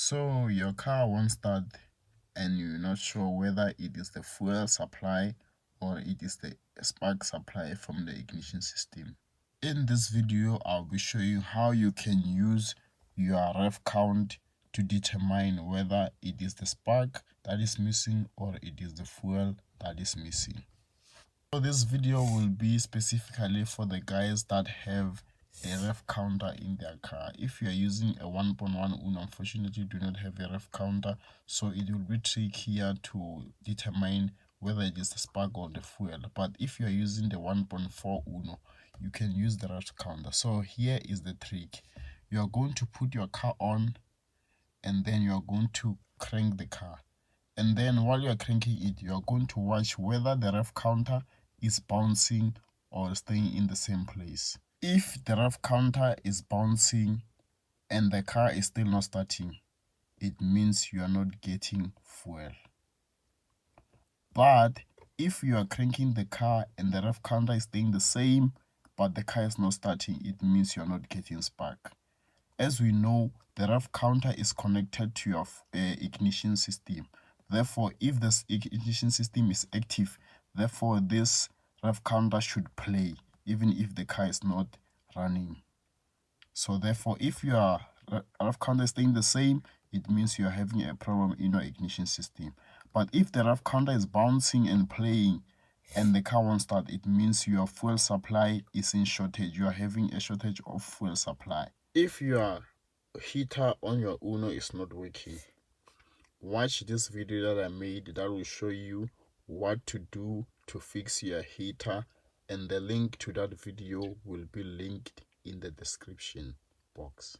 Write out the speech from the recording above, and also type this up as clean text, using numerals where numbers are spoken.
So your car won't start and you're not sure whether it is the fuel supply or it is the spark supply from the ignition system. In this video, I'll be showing you how you can use your ref count to determine whether it is the spark that is missing or it is the fuel that is missing. So this video will be specifically for the guys that have a ref counter in their car. If you are using a 1.1 Uno, unfortunately you do not have a ref counter, so it will be trickier to determine whether it is the spark or the fuel. But if you are using the 1.4 Uno, you can use the ref counter. So here is the trick. You are going to put your car on and then you are going to crank the car. And then while you are cranking it, you are going to watch whether the ref counter is bouncing or staying in the same place. If the ref counter is bouncing and the car is still not starting, it means you are not getting fuel. But if you are cranking the car and the ref counter is staying the same but the car is not starting, it means you are not getting spark. As we know, the ref counter is connected to your ignition system. Therefore, if the ignition system is active, therefore this ref counter should play even if the car is not running. So therefore, if your ref counter is staying the same, it means you are having a problem in your ignition system. But if the ref counter is bouncing and playing and the car won't start, it means your fuel supply is in shortage. You are having a shortage of fuel supply. If your heater on your Uno is not working, watch this video that I made that will show you what to do to fix your heater, and the link to that video will be linked in the description box.